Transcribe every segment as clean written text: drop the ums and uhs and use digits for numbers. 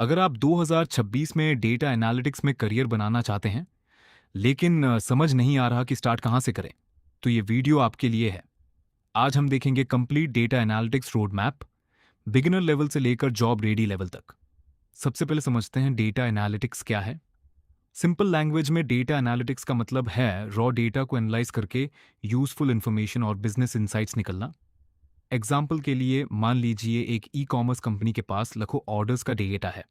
अगर आप 2026 में डेटा एनालिटिक्स में करियर बनाना चाहते हैं, लेकिन समझ नहीं आ रहा कि स्टार्ट कहाँ से करें, तो ये वीडियो आपके लिए है। आज हम देखेंगे complete data analytics road map, beginner level से लेकर जॉब रेडी लेवल तक। सबसे पहले समझते हैं डेटा एनालिटिक्स क्या है। सिंपल लैंग्वेज में डेटा एनालिटिक्स का मतलब है रॉ डेटा को एनालाइज करके यूजफुल इंफॉर्मेशन और बिजनेस इंसाइट्स निकलना। एग्जाम्पल के लिए मान लीजिए एक ई कॉमर्स कंपनी के पास लाखों ऑर्डर्स का डेटा है।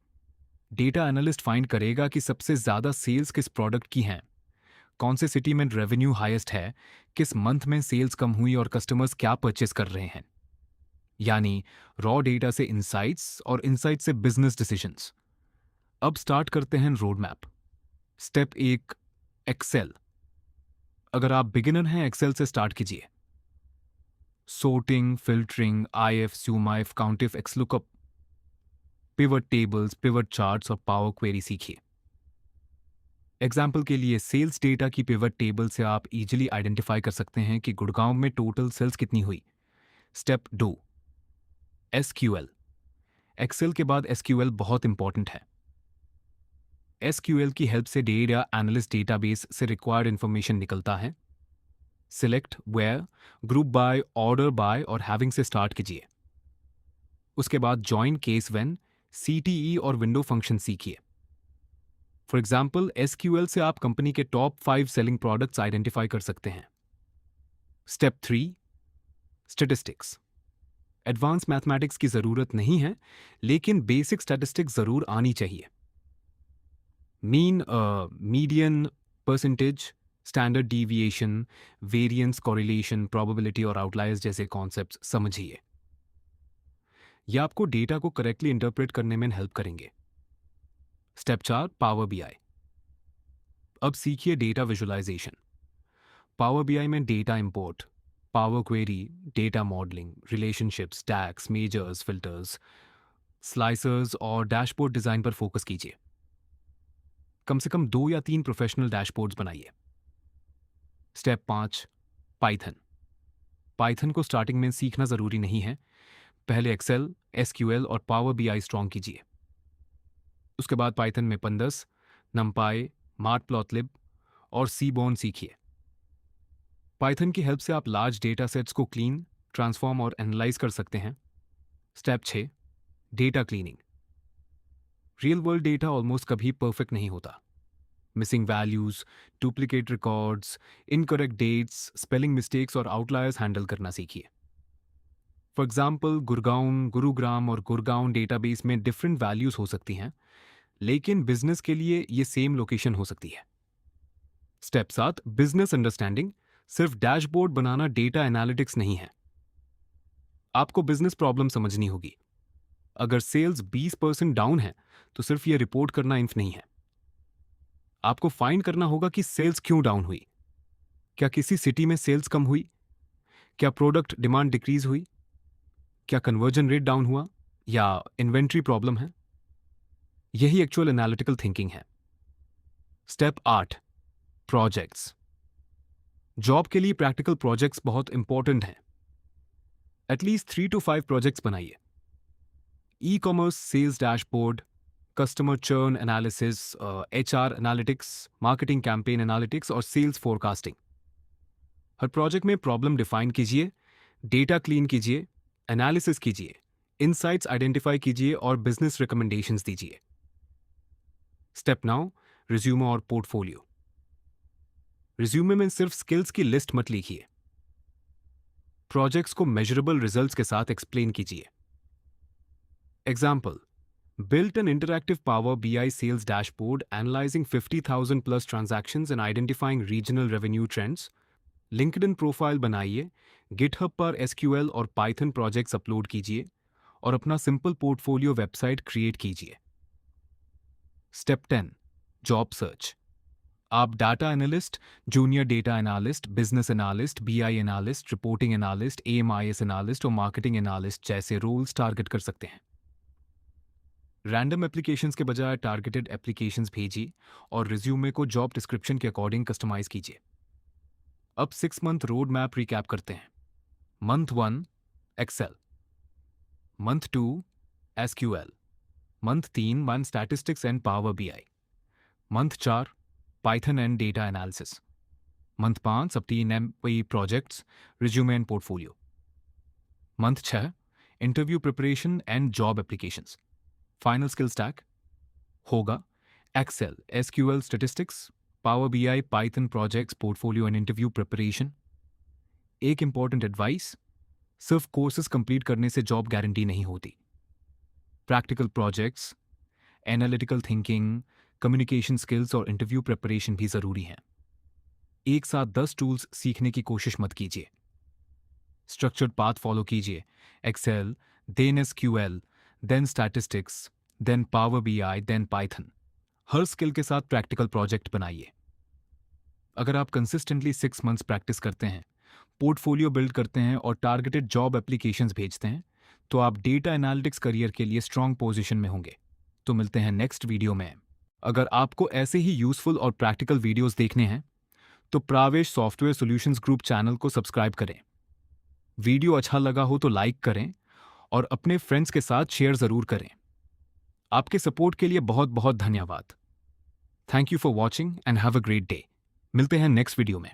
डेटा एनालिस्ट फाइंड करेगा कि सबसे ज्यादा सेल्स किस प्रोडक्ट की हैं, कौन से सिटी में रेवेन्यू हाईएस्ट है, किस मंथ में सेल्स कम हुई और कस्टमर्स क्या परचेस कर रहे हैं। यानी रॉ डेटा से इंसाइट्स और इंसाइट से बिजनेस डिसीजंस। अब स्टार्ट करते हैं रोड मैप। Step 1, Excel. अगर आप बिगिनर हैं, एक्सेल से स्टार्ट कीजिए। Sorting, filtering, IF, SUMIF, COUNTIF, XLOOKUP, pivot tables, pivot charts और पावर क्वेरी सीखिए। एग्जाम्पल के लिए सेल्स डेटा की पिवट टेबल से आप इजीली आइडेंटिफाई कर सकते हैं कि गुड़गांव में टोटल सेल्स कितनी हुई। Step 2, SQL. एक्सेल के बाद एसक्यूएल बहुत इंपॉर्टेंट है। एसक्यूएल की हेल्प से डेटा एनालिस्ट डेटाबेस से रिक्वायर्ड इंफॉर्मेशन निकलता है। Select, where, group by, order by और हैविंग से स्टार्ट कीजिए। उसके बाद जॉइन, केस व्हेन, सीटीई और विंडो फंक्शन सीखिए। फॉर एग्जाम्पल, एसक्यूएल से आप कंपनी के टॉप 5 सेलिंग प्रोडक्ट्स आइडेंटिफाई कर सकते हैं। Step 3, statistics. एडवांस मैथमेटिक्स की जरूरत नहीं है, लेकिन बेसिक स्टैटिस्टिक्स जरूर आनी चाहिए। Mean, median, percentage, standard deviation, variance, correlation, probability और आउटलायर्स जैसे कॉन्सेप्ट्स समझिए। ये आपको डेटा को करेक्टली इंटरप्रेट करने में हेल्प करेंगे। Step 4, power BI. अब सीखिए डेटा विजुअलाइजेशन। पावर बीआई में data import, power query, data modelling, relationships, tags, measures, filters, slicers और डैशबोर्ड डिजाइन पर फोकस कीजिए। कम से कम 2 या 3 प्रोफेशनल डैशबोर्ड्स बनाइए। Step 5, Python. पाइथन को स्टार्टिंग में सीखना जरूरी नहीं है। पहले एक्सेल, एसक्यूएल और पावर बीआई स्ट्रॉन्ग कीजिए। उसके बाद पाइथन में पंडस, नमपाई, मैटप्लॉटलिब और सीबॉर्न सीखिए। पाइथन की हेल्प से आप लार्ज डेटा सेट्स को क्लीन, ट्रांसफॉर्म और एनालाइज कर सकते हैं। Step 6, data cleaning. Real world data almost कभी परफेक्ट नहीं होता। Missing values, duplicate records, incorrect dates, spelling mistakes और आउटलायर्स हैंडल करना सीखिए। फॉर एग्जाम्पल, गुरगांव, गुरुग्राम और गुरगांव डेटाबेस में डिफरेंट वैल्यूज हो सकती हैं, लेकिन बिजनेस के लिए ये सेम लोकेशन हो सकती है। Step 7, business understanding. सिर्फ डैशबोर्ड बनाना डेटा एनालिटिक्स नहीं है। आपको बिजनेस प्रॉब्लम समझनी होगी। अगर सेल्स 20% डाउन है, तो सिर्फ ये रिपोर्ट करना इनफ नहीं है। आपको फाइंड करना होगा कि सेल्स क्यों डाउन हुई। क्या किसी सिटी में सेल्स कम हुई? क्या प्रोडक्ट डिमांड डिक्रीज हुई? क्या कन्वर्जन रेट डाउन हुआ? या इन्वेंट्री प्रॉब्लम है? यही एक्चुअल एनालिटिकल थिंकिंग है। Step 8, projects. जॉब के लिए प्रैक्टिकल प्रोजेक्ट्स बहुत इंपॉर्टेंट हैं। एटलीस्ट 3 to 5 प्रोजेक्ट्स बनाइए। E commerce sales dashboard, customer churn analysis, HR analytics, marketing campaign analytics और सेल्स फोरकास्टिंग। हर प्रोजेक्ट में प्रॉब्लम डिफाइन कीजिए, डेटा क्लीन कीजिए, एनालिसिस कीजिए, इनसाइट्स आइडेंटिफाई कीजिए और बिजनेस रिकमेंडेशंस दीजिए। स्टेप 9, रिज्यूमे और पोर्टफोलियो। रिज्यूमे में सिर्फ स्किल्स की लिस्ट मत लिखिए। प्रोजेक्ट्स को मेजरेबल रिजल्ट्स के साथ एक्सप्लेन कीजिए। Example, built an interactive Power BI sales dashboard analyzing 50,000 plus transactions and identifying regional revenue trends. LinkedIn profile बनाइए, GitHub पर SQL और Python प्रोजेक्ट्स अपलोड कीजिए और अपना सिंपल पोर्टफोलियो वेबसाइट क्रिएट कीजिए। Step 10, job search. आप data analyst, junior data analyst, business analyst, BI analyst, reporting analyst, AMIS analyst और marketing analyst जैसे रोल्स टारगेट कर सकते हैं। रैंडम एप्लीकेशंस के बजाय टारगेटेड एप्लीकेशंस भेजिए और रिज्यूमे को जॉब डिस्क्रिप्शन के अकॉर्डिंग कस्टमाइज कीजिए। अब 6 मंथ रोड मैप रिकैप करते हैं। Month 1, Excel. Month 2, SQL. Month 3 one statistics and Power BI. Month 4 Python and data analysis. Month 5 सब 3 MP projects, resume and portfolio. Month 6 interview preparation and job applications. Final skill stack होगा Excel, SQL, statistics, Power BI, Python projects, portfolio and interview preparation. एक important advice, सिर्फ courses complete करने से job guarantee नहीं होती। Practical projects, analytical thinking, communication skills और interview preparation भी जरूरी हैं। एक साथ 10 टूल्स सीखने की कोशिश मत कीजिए। स्ट्रक्चर्ड पाथ फॉलो कीजिए। Excel, then SQL, then statistics, then Power BI, then Python. हर स्किल के साथ प्रैक्टिकल प्रोजेक्ट बनाइए। अगर आप कंसिस्टेंटली 6 मंथ्स प्रैक्टिस करते हैं, पोर्टफोलियो बिल्ड करते हैं और टारगेटेड जॉब एप्लीकेशंस भेजते हैं, तो आप डेटा एनालिटिक्स करियर के लिए स्ट्रांग पोजीशन में होंगे। तो मिलते हैं नेक्स्ट वीडियो में। अगर आपको ऐसे ही यूजफुल और प्रैक्टिकल वीडियोस देखने हैं, तो प्रावेश सॉफ्टवेयर सॉल्यूशंस ग्रुप चैनल को सब्सक्राइब करें। वीडियो अच्छा लगा हो तो लाइक करें और अपने फ्रेंड्स के साथ शेयर जरूर करें। आपके सपोर्ट के लिए बहुत बहुत धन्यवाद। Thank you for watching and have a great day. मिलते हैं नेक्स्ट वीडियो में।